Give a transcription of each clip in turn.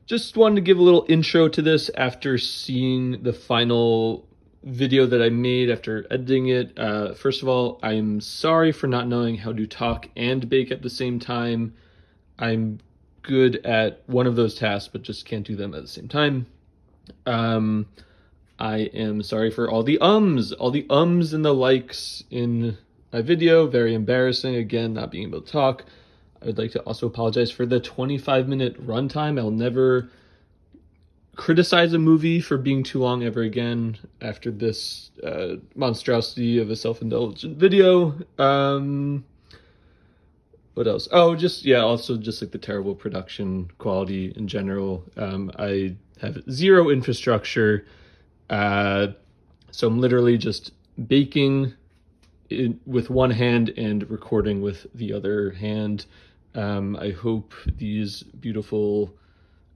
Just wanted to give a little intro to this after seeing the final video that I made after editing it. First of all, I'm sorry for not knowing how to talk and bake at the same time. I'm good at one of those tasks, but just can't do them at the same time. I am sorry for all the ums and the likes in my video. Very embarrassing, again, not being able to talk. I would like to also apologize for the 25-minute runtime. I'll never criticize a movie for being too long ever again after this monstrosity of a self-indulgent video. What else? Oh, also just like the terrible production quality in general. I have zero infrastructure, so I'm literally just baking with one hand and recording with the other hand. I hope these beautiful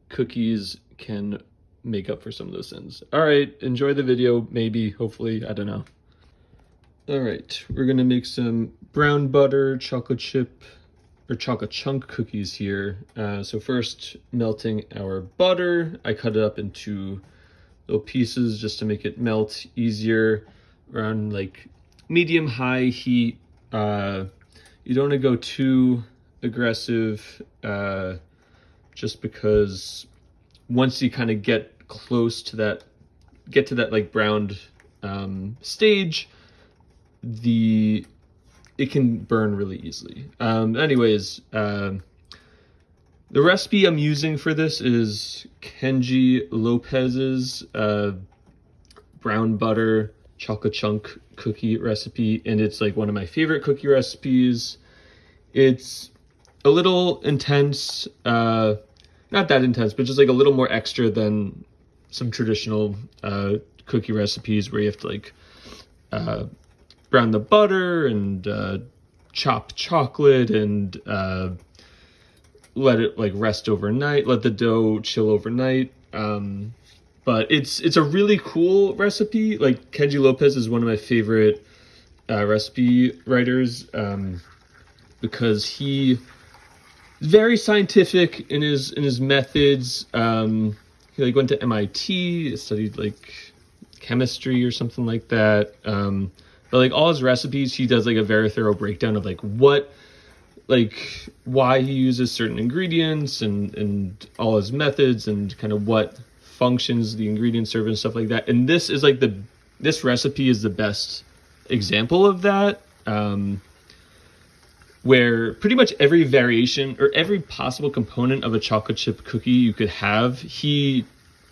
cookies can make up for some of those sins. All right, enjoy the video, maybe, hopefully, I don't know. All right, we're gonna make some brown butter chocolate chip or chocolate chunk cookies here. So first, melting our butter. I cut it up into little pieces just to make it melt easier around like medium-high heat. You don't want to go too aggressive, just because once you kind of get close to that, like browned stage, it can burn really easily. Anyways, the recipe I'm using for this is Kenji Lopez's brown butter chocolate chunk cookie recipe, and it's like one of my favorite cookie recipes. It's a little intense, not that intense, but just like a little more extra than some traditional cookie recipes where you have to like brown the butter and chop chocolate and let it like rest overnight, let the dough chill overnight. But it's a really cool recipe. Like Kenji Lopez is one of my favorite recipe writers, because he is very scientific in his methods. He like went to MIT, studied like chemistry or something like that. But like all his recipes, he does like a very thorough breakdown of like why he uses certain ingredients and all his methods and kind of what functions the ingredients serve and stuff like that. And this is like this recipe is the best example of that, where pretty much every variation or every possible component of a chocolate chip cookie you could have, he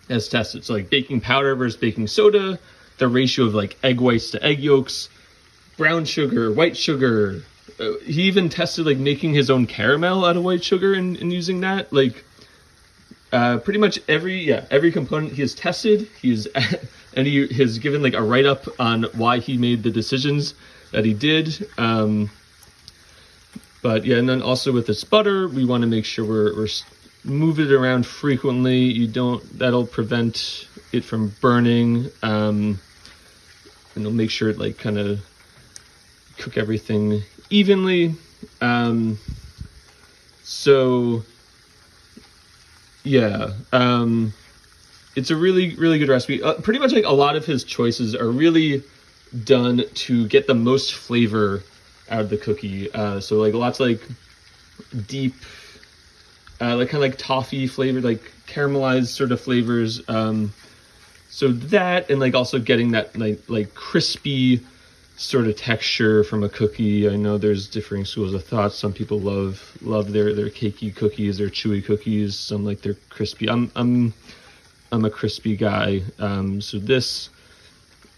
has tested. So like baking powder versus baking soda, the ratio of like egg whites to egg yolks, brown sugar, white sugar. He even tested like making his own caramel out of white sugar and using that. Like pretty much every component he has tested. And he has given like a write-up on why he made the decisions that he did. But yeah, and then also with this butter, we want to make sure we're moving it around frequently. That'll prevent it from burning. And it'll make sure it like kind of cook everything evenly. So yeah, it's a really, really good recipe. Pretty much like a lot of his choices are really done to get the most flavor out of the cookie. So like lots of like deep, like kind of like toffee flavored, like caramelized sort of flavors. So that, and like also getting that like crispy sort of texture from a cookie. I know there's differing schools of thought. Some people love their cakey cookies, their chewy cookies. Some like their crispy. I'm a crispy guy. So this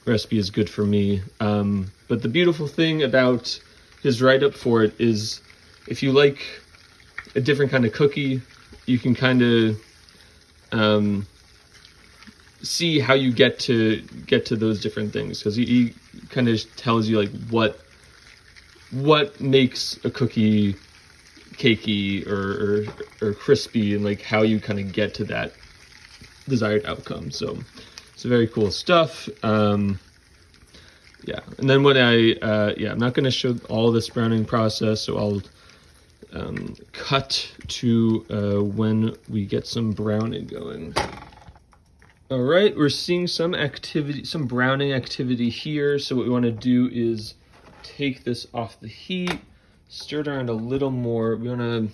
recipe is good for me. But the beautiful thing about his write-up for it is if you like a different kind of cookie, you can kind of see how you get to those different things, because he kind of tells you like what makes a cookie cakey or crispy, and like how you kind of get to that desired outcome. So it's very cool stuff. Yeah, and then when I'm not going to show all this browning process, so I'll cut to when we get some browning going. All right, we're seeing some activity, some browning activity here. So what we want to do is take this off the heat, stir it around a little more. We want to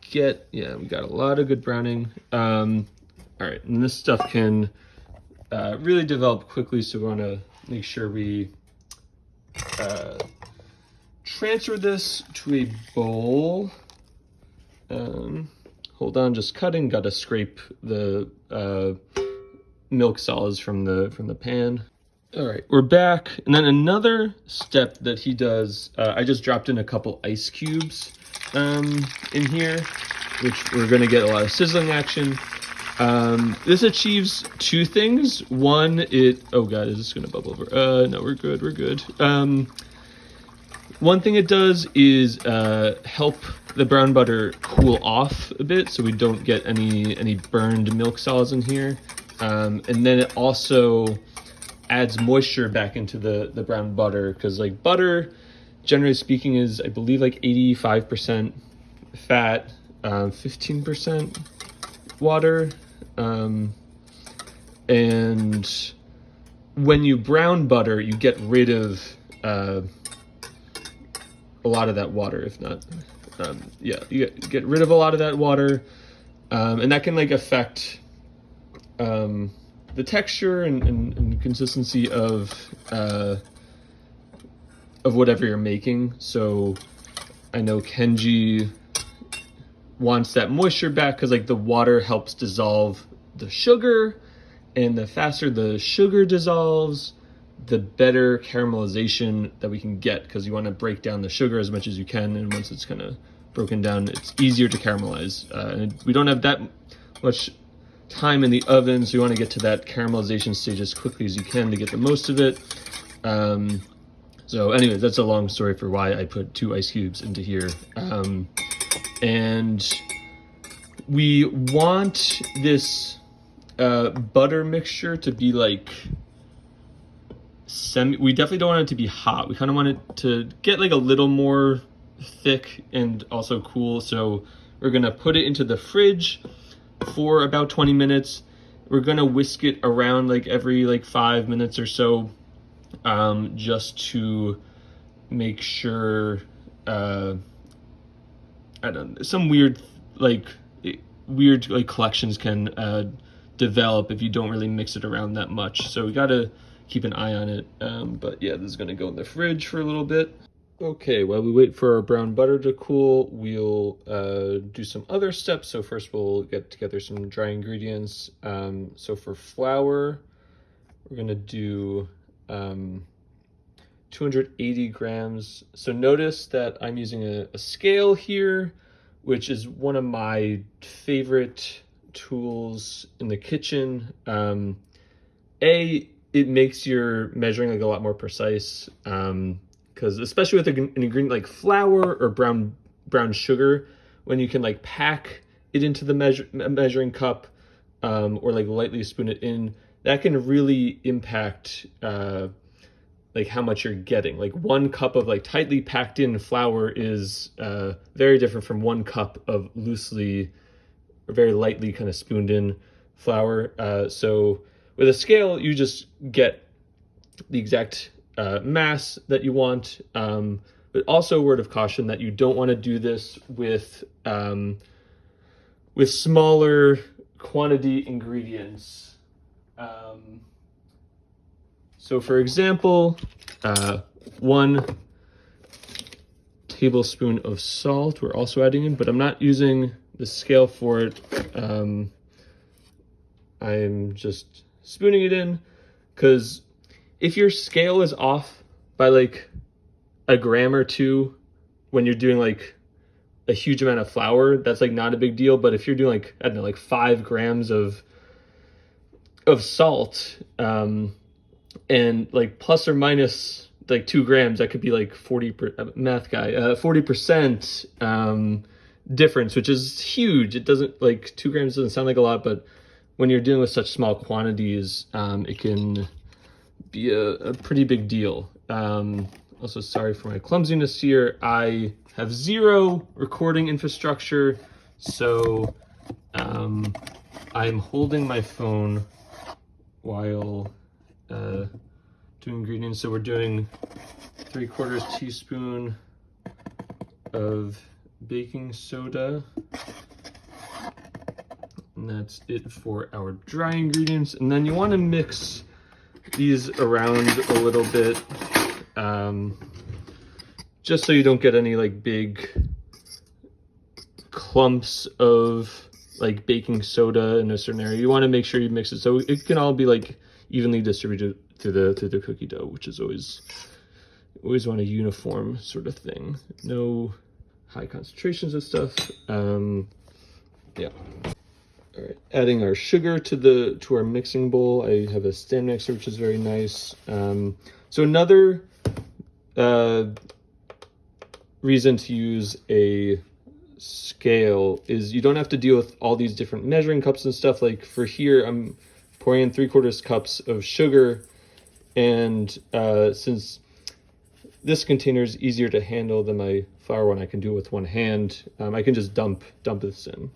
get, yeah, we got a lot of good browning. All right, and this stuff can really develop quickly, so we want to make sure we transfer this to a bowl. Hold on, just cutting. Got to scrape the milk solids from the pan. All right, we're back. And then another step that he does, I just dropped in a couple ice cubes in here, which we're gonna get a lot of sizzling action. This achieves two things. One, oh God, is this gonna bubble over? No, we're good, we're good. One thing it does is help the brown butter cool off a bit, so we don't get any burned milk solids in here. And then it also adds moisture back into the brown butter, because like butter, generally speaking, is I believe like 85% fat, 15% water. And when you brown butter, you get rid of a lot of that water, if not, yeah, you get rid of a lot of that water, and that can like affect the texture and consistency of whatever you're making. So I know Kenji wants that moisture back because like the water helps dissolve the sugar, and the faster the sugar dissolves, the better caramelization that we can get, because you want to break down the sugar as much as you can, and once it's kind of broken down, it's easier to caramelize. And we don't have that much time in the oven, so you want to get to that caramelization stage as quickly as you can to get the most of it. So anyways, that's a long story for why I put 2 ice cubes into here. And we want this butter mixture to be like we definitely don't want it to be hot. We kind of want it to get like a little more thick and also cool. So we're gonna put it into the fridge for about 20 minutes. We're gonna whisk it around like every like 5 minutes or so, just to make sure I don't know, some weird collections can develop if you don't really mix it around that much. So we gotta keep an eye on it. But yeah, this is gonna go in the fridge for a little bit. Okay, while we wait for our brown butter to cool, we'll do some other steps. So first we'll get together some dry ingredients. So for flour, we're gonna do 280 grams. So notice that I'm using a scale here, which is one of my favorite tools in the kitchen. It makes your measuring like a lot more precise, because especially with an ingredient like flour or brown sugar, when you can like pack it into the measuring cup, or like lightly spoon it in, that can really impact like how much you're getting. Like 1 cup of like tightly packed in flour is very different from 1 cup of loosely or very lightly kind of spooned in flour. So with a scale, you just get the exact mass that you want. But also, word of caution that you don't want to do this with smaller quantity ingredients. So for example, 1 tablespoon of salt we're also adding in, but I'm not using the scale for it. I'm just spooning it in, because if your scale is off by like a gram or 2 when you're doing like a huge amount of flour, that's like not a big deal. But if you're doing like, I don't know, like 5 grams of salt, and like plus or minus like 2 grams, that could be like 40% difference, which is huge. It doesn't, like 2 grams doesn't sound like a lot, but when you're dealing with such small quantities, it can be a pretty big deal. Also, sorry for my clumsiness here. I have zero recording infrastructure, so I'm holding my phone while doing ingredients. So we're doing 3/4 teaspoon of baking soda. And that's it for our dry ingredients. And then you want to mix these around a little bit, just so you don't get any like big clumps of like baking soda in a certain area. You want to make sure you mix it so it can all be like evenly distributed through the cookie dough, which is always want a uniform sort of thing. No high concentrations of stuff. Yeah. All right, adding our sugar to our mixing bowl. I have a stand mixer, which is very nice. So another reason to use a scale is you don't have to deal with all these different measuring cups and stuff. Like for here, I'm pouring in 3/4 cups of sugar, and since this container is easier to handle than my flour one, I can do it with one hand. I can just dump this in.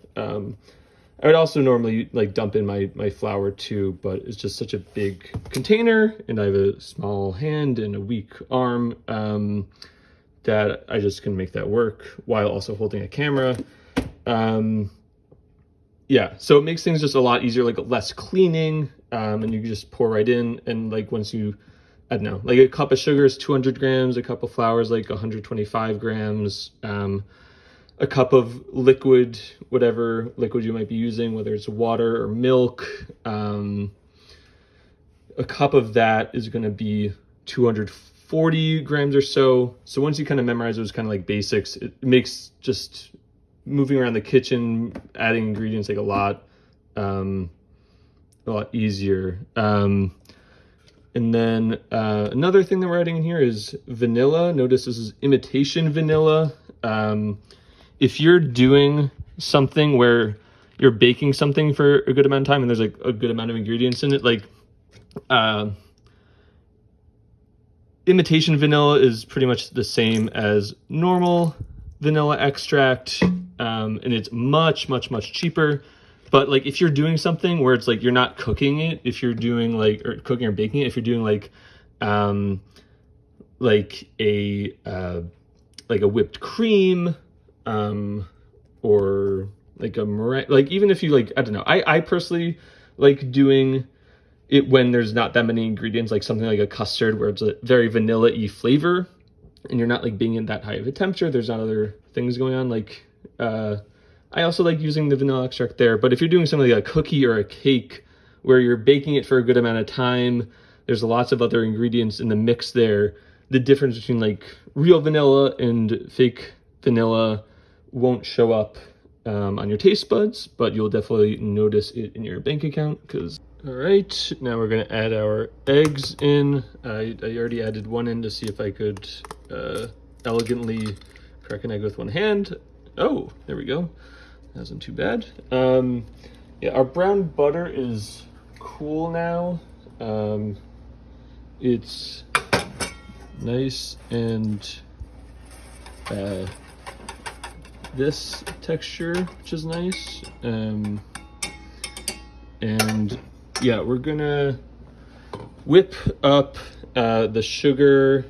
I would also normally like dump in my flour too, but it's just such a big container and I have a small hand and a weak arm that I just can make that work while also holding a camera. Yeah, so it makes things just a lot easier, like less cleaning, and you can just pour right in. And like once you, I don't know, like a cup of sugar is 200 grams, a cup of flour is like 125 grams. A cup of liquid, whatever liquid you might be using, whether it's water or milk, a cup of that is going to be 240 grams or so. So once you kind of memorize those kind of like basics, it makes just moving around the kitchen, adding ingredients like a lot easier. And then another thing that we're adding in here is vanilla. Notice this is imitation vanilla. If you're doing something where you're baking something for a good amount of time and there's like a good amount of ingredients in it, like imitation vanilla is pretty much the same as normal vanilla extract, and it's much cheaper. But like if you're doing something where it's like you're not cooking it, if you're doing like, or cooking or baking it, if you're doing like a whipped cream, or like a meringue, like even if you like, I don't know, I personally like doing it when there's not that many ingredients, like something like a custard where it's a very vanilla-y flavor and you're not like being in that high of a temperature, there's not other things going on. Like I also like using the vanilla extract there. But if you're doing something like a cookie or a cake where you're baking it for a good amount of time, there's lots of other ingredients in the mix there. The difference between like real vanilla and fake vanilla won't show up on your taste buds, but you'll definitely notice it in your bank account. All right, now we're gonna add our eggs in. I already added one in to see if I could elegantly crack an egg with one hand. Oh, there we go. That wasn't too bad. Yeah, our brown butter is cool now. It's nice and this texture, which is nice. And yeah, we're gonna whip up the sugar,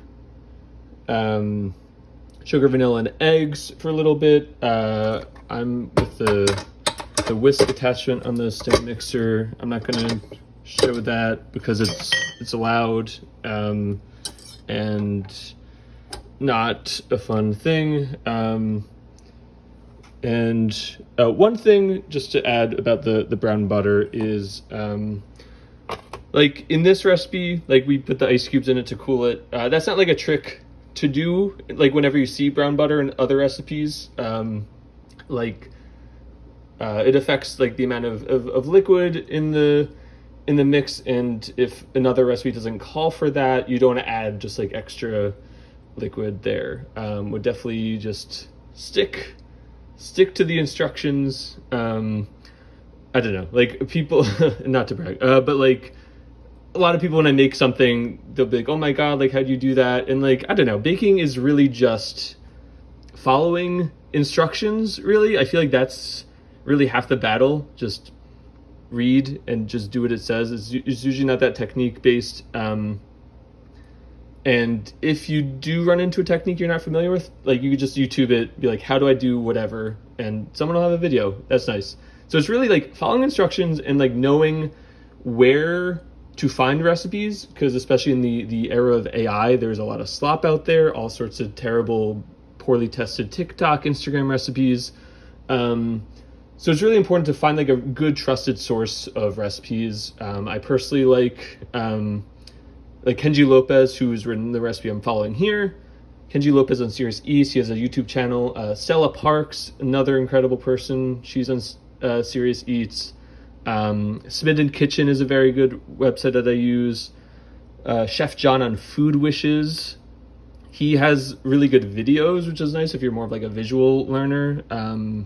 vanilla, and eggs for a little bit. I'm with the whisk attachment on the stand mixer. I'm not gonna show that because it's allowed and not a fun thing. And one thing just to add about the brown butter is like in this recipe, like we put the ice cubes in it to cool it. That's not like a trick to do, like whenever you see brown butter in other recipes. It affects like the amount of liquid in the mix, and if another recipe doesn't call for that, you don't want to add just like extra liquid there. Would definitely just stick to the instructions. I don't know, like people, not to brag, but like a lot of people, when I make something, they'll be like, oh my God, like, how'd you do that? And like, I don't know, baking is really just following instructions, really. I feel like that's really half the battle. Just read and just do what it says. It's usually not that technique based. And if you do run into a technique you're not familiar with, like, you could just YouTube it, be like, how do I do whatever? And someone will have a video. That's nice. So it's really like following instructions and like knowing where to find recipes, because especially in the era of AI, there's a lot of slop out there, all sorts of terrible, poorly tested TikTok, Instagram recipes. So it's really important to find like a good trusted source of recipes. I personally like Kenji Lopez, who's written the recipe I'm following here. Kenji Lopez on Serious Eats. He has a YouTube channel. Stella Parks, another incredible person. She's on Serious Eats. Smidden Kitchen is a very good website that I use. Chef John on Food Wishes. He has really good videos, which is nice if you're more of like a visual learner. And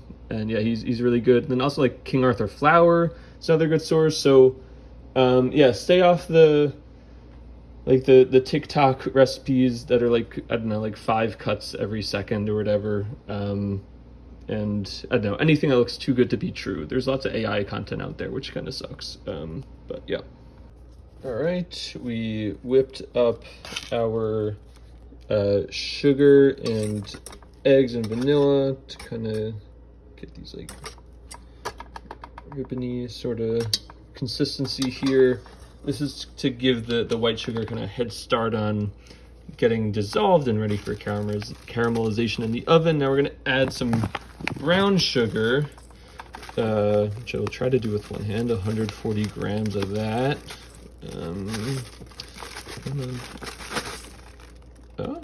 yeah, he's really good. And then also like King Arthur Flour is another good source. So yeah, stay off the TikTok recipes that are like, I don't know, like 5 cuts every second or whatever. And I don't know, anything that looks too good to be true. There's lots of AI content out there, which kind of sucks. But yeah. All right, we whipped up our sugar and eggs and vanilla to kind of get these like ribbony sort of consistency here. This is to give the white sugar kind of head start on getting dissolved and ready for caramelization in the oven. Now we're going to add some brown sugar, which I will try to do with one hand, 140 grams of that. Oh, all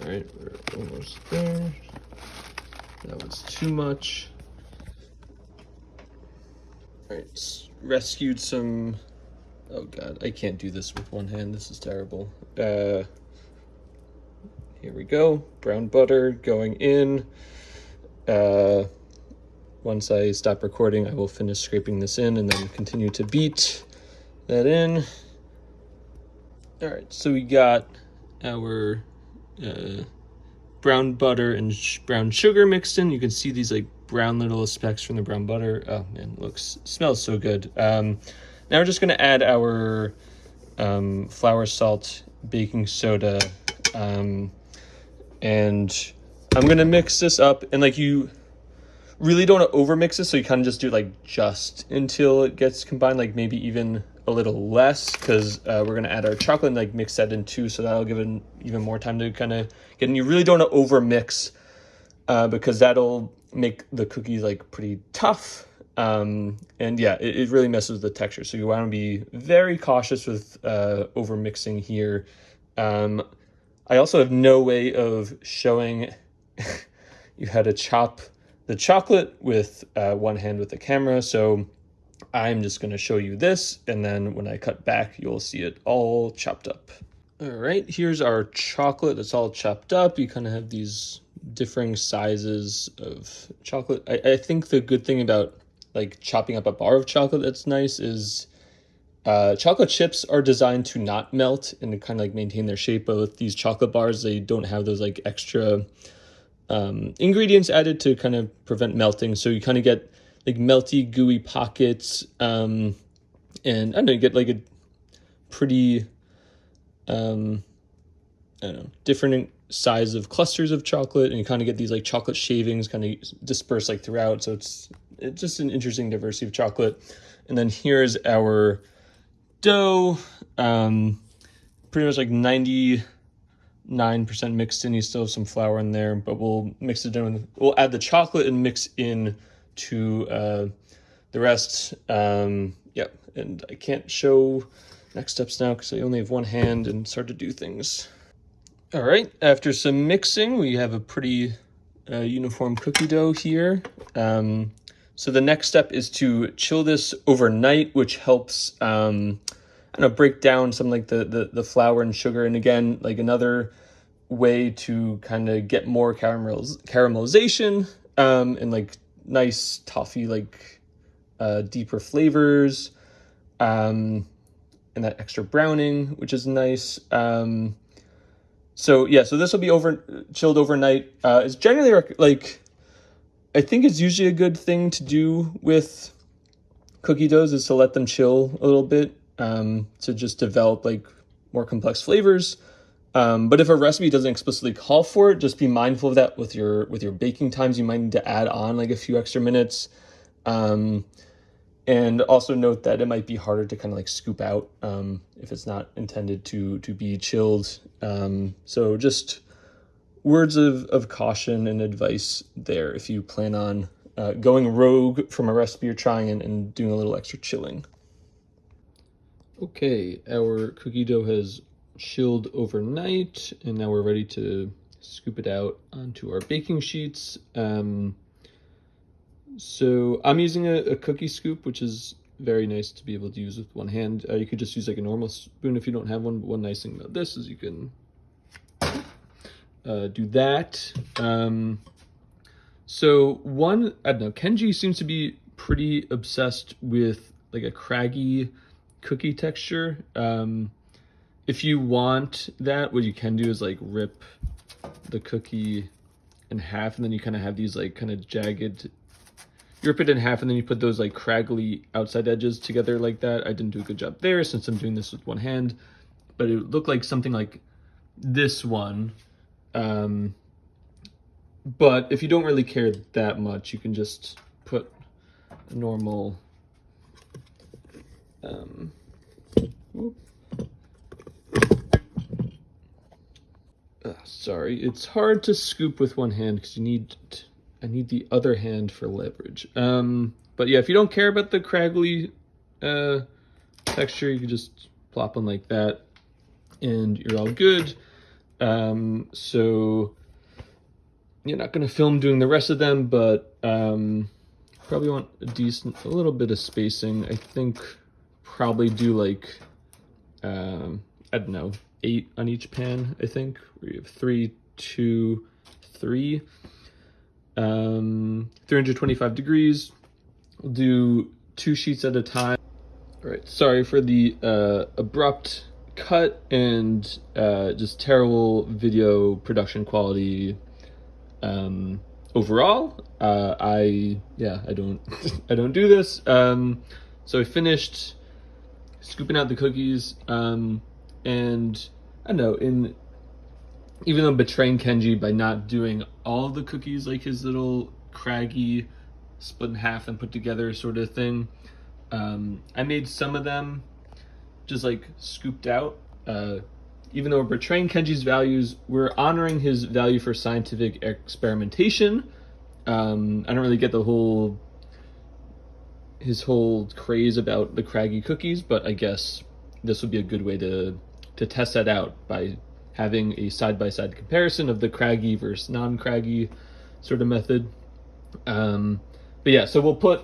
right, we're almost there. That was too much. All right, rescued some. Oh God, I can't do this with one hand. This is terrible. Here we go. Brown butter going in. Once I stop recording, I will finish scraping this in and then continue to beat that in. All right, so we got our brown butter and brown sugar mixed in. You can see these like brown little specks from the brown butter. Oh man, smells so good. Now we're just gonna add our flour, salt, baking soda, and I'm gonna mix this up. And like, you really don't want to over mix this, so you kind of just do it like just until it gets combined, like maybe even a little less, because we're gonna add our chocolate and like mix that in too, so that'll give it even more time to kind of get in. You really don't want to over mix because that'll make the cookies like pretty tough. And yeah, it really messes with the texture. So you want to be very cautious with over mixing here. I also have no way of showing you how to chop the chocolate with one hand with the camera. So I'm just going to show you this, and then when I cut back, you'll see it all chopped up. All right, here's our chocolate that's all chopped up. You kind of have these differing sizes of chocolate. I think the good thing about like chopping up a bar of chocolate that's nice is chocolate chips are designed to not melt and to kind of like maintain their shape, but with these chocolate bars, they don't have those like extra ingredients added to kind of prevent melting. So you kind of get like melty, gooey pockets, and I don't know, you get like a pretty, I don't know, different size of clusters of chocolate, and you kind of get these like chocolate shavings kind of dispersed like throughout. So it's just an interesting diversity of chocolate. And then here's our dough, pretty much like 99% mixed in. You still have some flour in there, but we'll mix it in. We'll add the chocolate and mix in to the rest. Yep, and I can't show next steps now because I only have one hand and start to do things. All right, after some mixing, we have a pretty uniform cookie dough here. So the next step is to chill this overnight, which helps break down some like the flour and sugar. And again, like another way to kind of get more caramelization and like nice toffee, like deeper flavors. and that extra browning, which is nice. So yeah, so this will be chilled overnight. It's generally like, I think it's usually a good thing to do with cookie doughs is to let them chill a little bit, to just develop like more complex flavors. But if a recipe doesn't explicitly call for it, just be mindful of that with your baking times. You might need to add on like a few extra minutes. And also note that it might be harder to kind of like scoop out if it's not intended to be chilled. So just words of caution and advice there if you plan on going rogue from a recipe you're trying and doing a little extra chilling. Okay, our cookie dough has chilled overnight, and now we're ready to scoop it out onto our baking sheets. So I'm using a cookie scoop, which is very nice to be able to use with one hand. You could just use like a normal spoon if you don't have one. But one nice thing about this is you can do that. So one, I don't know, Kenji seems to be pretty obsessed with like a craggy cookie texture. If you want that, what you can do is like rip the cookie in half, and then you kind of have these like kind of jagged, you rip it in half and then you put those like craggly outside edges together like that. I didn't do a good job there since I'm doing this with one hand, but it looked like something like this one. But if you don't really care that much, you can just put a normal, sorry, it's hard to scoop with one hand because I need the other hand for leverage. But yeah, if you don't care about the craggly texture, you can just plop them like that and you're all good. So you're not going to film doing the rest of them, but probably want a little bit of spacing. I think probably do like, I don't know, 8 on each pan, I think. We have 3, 2, 3. 325 degrees. We'll do 2 sheets at a time. All right, sorry for the abrupt cut and just terrible video production quality overall. I don't I don't do this. So I finished scooping out the cookies, and I don't know, even though betraying Kenji by not doing all of the cookies, like his little craggy split in half and put together sort of thing, I made some of them just like scooped out. Even though we're betraying Kenji's values, we're honoring his value for scientific experimentation. I don't really get his whole craze about the craggy cookies, but I guess this would be a good way to test that out by having a side-by-side comparison of the craggy versus non-craggy sort of method. But yeah, so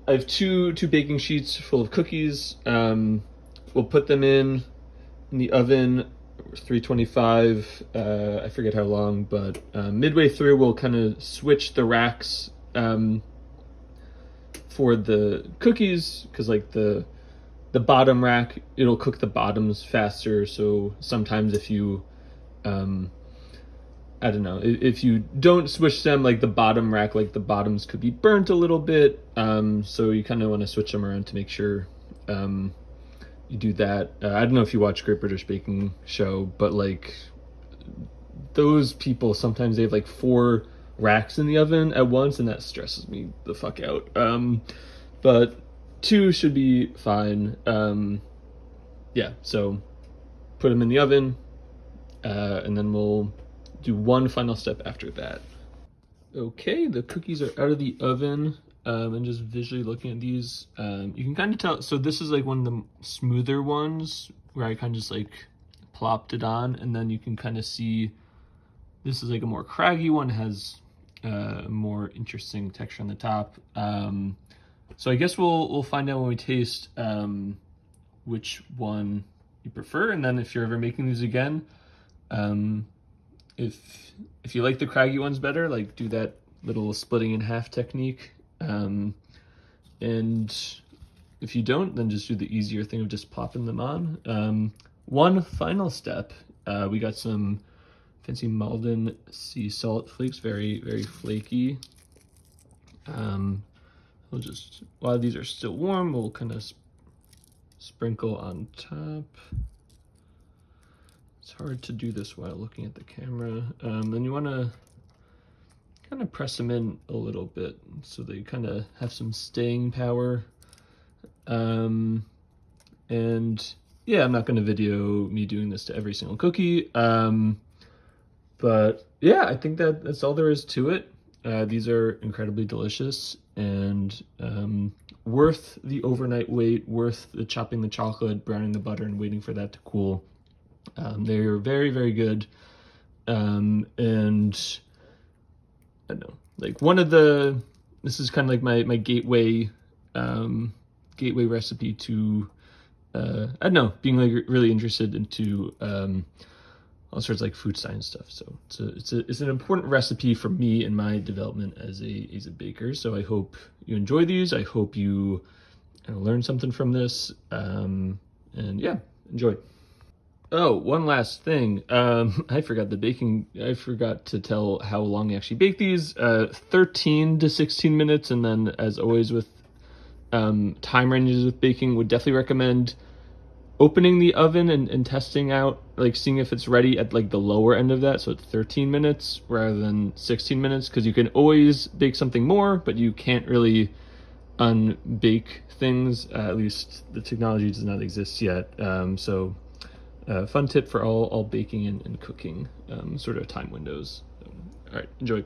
I have two baking sheets full of cookies. We'll put them in the oven, 325, I forget how long, but midway through we'll kind of switch the racks for the cookies, because like the bottom rack, it'll cook the bottoms faster. So sometimes if you I don't know, if you don't switch them, like the bottom rack, like the bottoms could be burnt a little bit. So you kind of want to switch them around to make sure you do that. I don't know if you watch Great British Baking Show, but like those people, sometimes they have like 4 racks in the oven at once, and that stresses me the fuck out. But 2 should be fine. Yeah, so put them in the oven, and then we'll do one final step after that. Okay, the cookies are out of the oven, and just visually looking at these, you can kind of tell. So this is like one of the smoother ones where I kind of just like plopped it on, and then you can kind of see this is like a more craggy one, has a more interesting texture on the top. So I guess we'll find out when we taste which one you prefer, and then if you're ever making these again, if you like the craggy ones better, like do that little splitting in half technique, and If you don't, then just do the easier thing of just popping them on. One final step, we got some fancy Malden sea salt flakes, very, very flaky. We'll just, while these are still warm, we'll kind of sprinkle on top. It's hard to do this while looking at the camera. Then you want to kind of press them in a little bit so they kind of have some staying power. And yeah, I'm not going to video me doing this to every single cookie. But yeah, I think that's all there is to it. These are incredibly delicious and worth the overnight wait, worth the chopping the chocolate, browning the butter, and waiting for that to cool. They're very, very good. And I don't know, like this is kind of like my gateway recipe to, I don't know, being like really interested into all sorts of like food science stuff. So it's an important recipe for me in my development as a baker. So I hope you enjoy these. I hope you learn something from this. And yeah, enjoy. Oh, one last thing. I forgot to tell how long I actually bake these. 13 to 16 minutes. And then as always with time ranges with baking, would definitely recommend opening the oven and testing out, like seeing if it's ready at like the lower end of that. So it's 13 minutes rather than 16 minutes, because you can always bake something more, but you can't really unbake things. At least the technology does not exist yet. Fun tip for all baking and cooking sort of time windows. All right, enjoy.